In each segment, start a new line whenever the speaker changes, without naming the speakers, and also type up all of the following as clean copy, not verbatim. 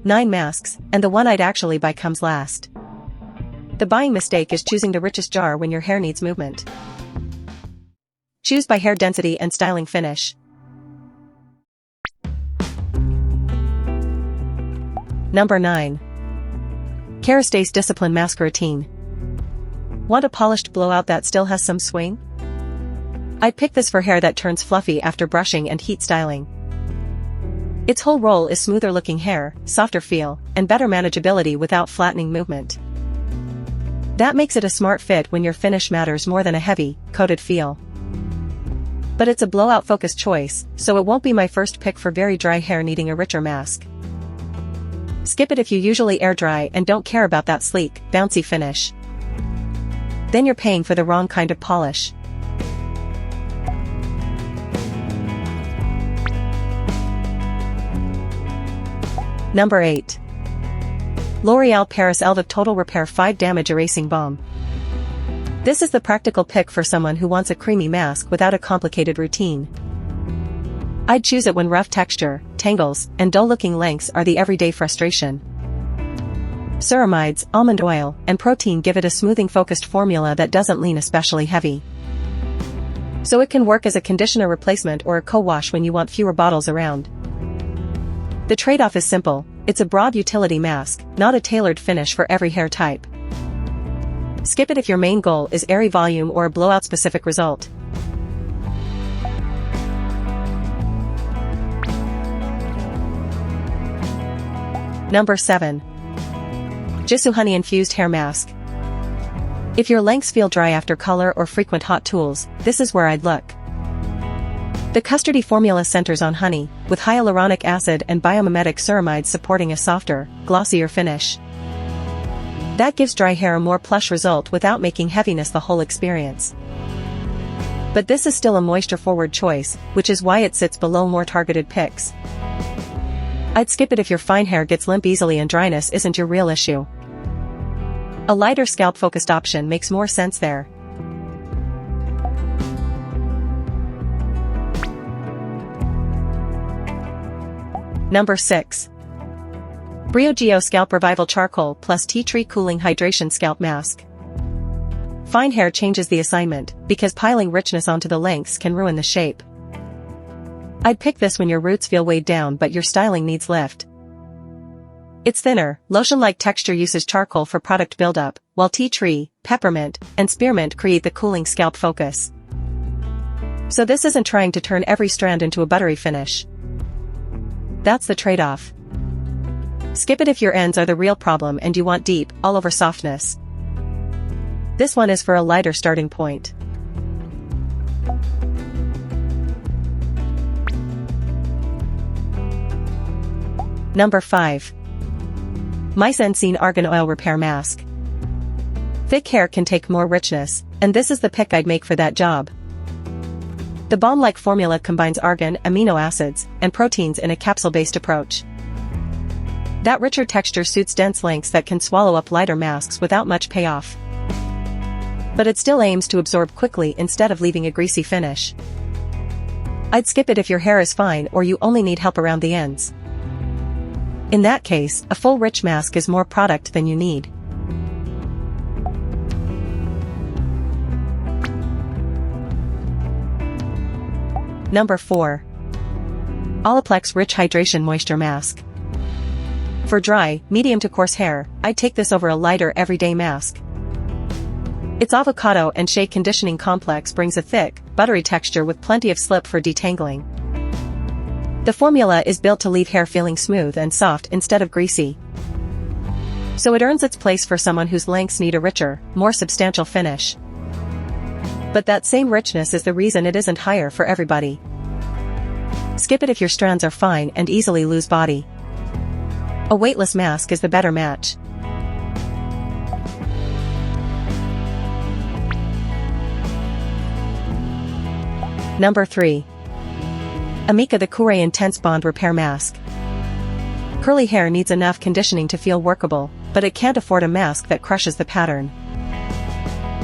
9 masks, and the one I'd actually buy comes last. The buying mistake is choosing the richest jar when your hair needs movement. Choose by hair density and styling finish. Number 9. Kérastase Discipline Maskeratine. Want a polished blowout that still has some swing? I'd pick this for hair that turns fluffy after brushing and heat styling. Its whole role is smoother looking hair, softer feel, and better manageability without flattening movement. That makes it a smart fit when your finish matters more than a heavy, coated feel. But it's a blowout-focused choice, so it won't be my first pick for very dry hair needing a richer mask. Skip it if you usually air dry and don't care about that sleek, bouncy finish. Then you're paying for the wrong kind of polish. Number 8. L'Oréal Paris Elvive Total Repair 5 Damage Erasing Balm. This is the practical pick for someone who wants a creamy mask without a complicated routine. I'd choose it when rough texture, tangles, and dull-looking lengths are the everyday frustration. Ceramides, almond oil, and protein give it a smoothing-focused formula that doesn't lean especially heavy. So it can work as a conditioner replacement or a co-wash when you want fewer bottles around. The trade-off is simple: it's a broad utility mask, not a tailored finish for every hair type. Skip it if your main goal is airy volume or a blowout-specific result. Number 7. Gisou Honey-Infused Hair Mask. If your lengths feel dry after color or frequent hot tools, this is where I'd look. The custardy formula centers on honey, with hyaluronic acid and biomimetic ceramides supporting a softer, glossier finish. That gives dry hair a more plush result without making heaviness the whole experience. But this is still a moisture-forward choice, which is why it sits below more targeted picks. I'd skip it if your fine hair gets limp easily and dryness isn't your real issue. A lighter scalp-focused option makes more sense there. Number 6. Briogeo Scalp Revival Charcoal plus Tea Tree Cooling Hydration Scalp Mask. Fine hair changes the assignment, because piling richness onto the lengths can ruin the shape. I'd pick this when your roots feel weighed down but your styling needs lift. Its thinner, lotion-like texture uses charcoal for product buildup, while tea tree, peppermint, and spearmint create the cooling scalp focus. So this isn't trying to turn every strand into a buttery finish. That's the trade-off. Skip it if your ends are the real problem and you want deep, all-over softness. This one is for a lighter starting point. Number 5. Mise Argan Oil Repair Mask. Thick hair can take more richness, and this is the pick I'd make for that job. The balm-like formula combines argan, amino acids, and proteins in a capsule-based approach. That richer texture suits dense lengths that can swallow up lighter masks without much payoff. But it still aims to absorb quickly instead of leaving a greasy finish. I'd skip it if your hair is fine or you only need help around the ends. In that case, a full rich mask is more product than you need. Number 4. Olaplex Rich Hydration Moisture Mask. For dry, medium to coarse hair, I'd take this over a lighter everyday mask. Its avocado and shea conditioning complex brings a thick, buttery texture with plenty of slip for detangling. The formula is built to leave hair feeling smooth and soft instead of greasy. So it earns its place for someone whose lengths need a richer, more substantial finish. But that same richness is the reason it isn't higher for everybody. Skip it if your strands are fine and easily lose body. A weightless mask is the better match. Number 3. Amika the Kure Intense Bond Repair Mask. Curly hair needs enough conditioning to feel workable, but it can't afford a mask that crushes the pattern.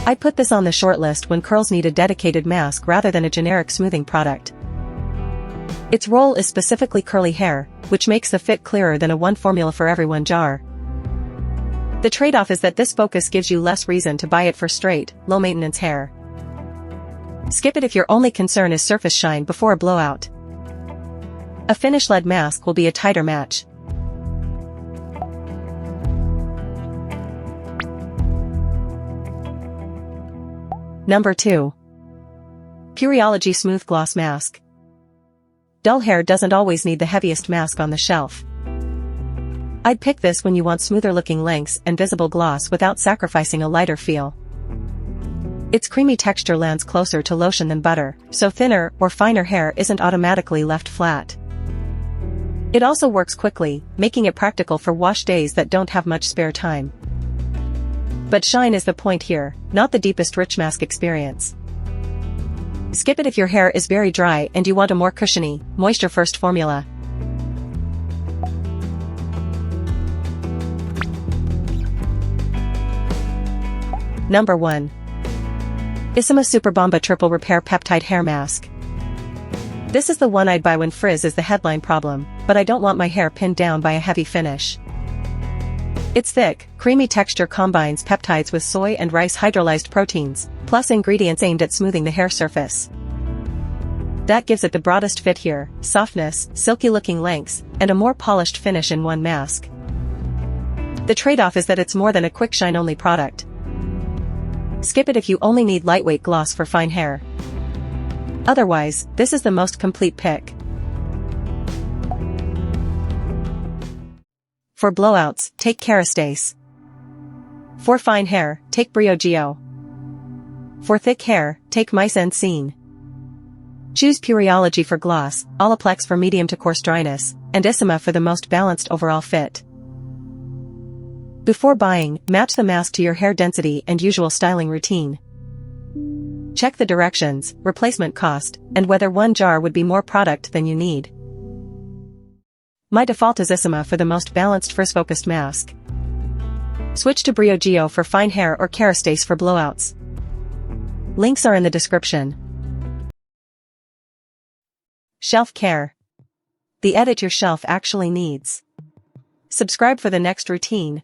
I put this on the short list when curls need a dedicated mask rather than a generic smoothing product. Its role is specifically curly hair, which makes the fit clearer than a one formula for everyone jar. The trade-off is that this focus gives you less reason to buy it for straight, low-maintenance hair. Skip it if your only concern is surface shine before a blowout. A finish-led mask will be a tighter match. Number 2. Pureology Smooth Gloss Mask. Dull hair doesn't always need the heaviest mask on the shelf. I'd pick this when you want smoother looking lengths and visible gloss without sacrificing a lighter feel. Its creamy texture lands closer to lotion than butter, so thinner or finer hair isn't automatically left flat. It also works quickly, making it practical for wash days that don't have much spare time. But shine is the point here, not the deepest rich mask experience. Skip it if your hair is very dry and you want a more cushiony, moisture-first formula. Number 1. Isima Súperbomba Triple Repair Peptide Hair Mask. This is the one I'd buy when frizz is the headline problem, but I don't want my hair pinned down by a heavy finish. Its thick, creamy texture combines peptides with soy and rice hydrolyzed proteins, plus ingredients aimed at smoothing the hair surface. That gives it the broadest fit here, softness, silky-looking lengths, and a more polished finish in one mask. The trade-off is that it's more than a quick shine-only product. Skip it if you only need lightweight gloss for fine hair. Otherwise, this is the most complete pick. For blowouts, take Kérastase. For fine hair, take Briogeo. For thick hair, take Mise and Mise. Choose Pureology for gloss, Olaplex for medium to coarse dryness, and Isima for the most balanced overall fit. Before buying, match the mask to your hair density and usual styling routine. Check the directions, replacement cost, and whether one jar would be more product than you need. My default is Isima for the most balanced frizz-focused mask. Switch to Briogeo for fine hair or Kérastase for blowouts. Links are in the description. Shelf care. The edit your shelf actually needs. Subscribe for the next routine.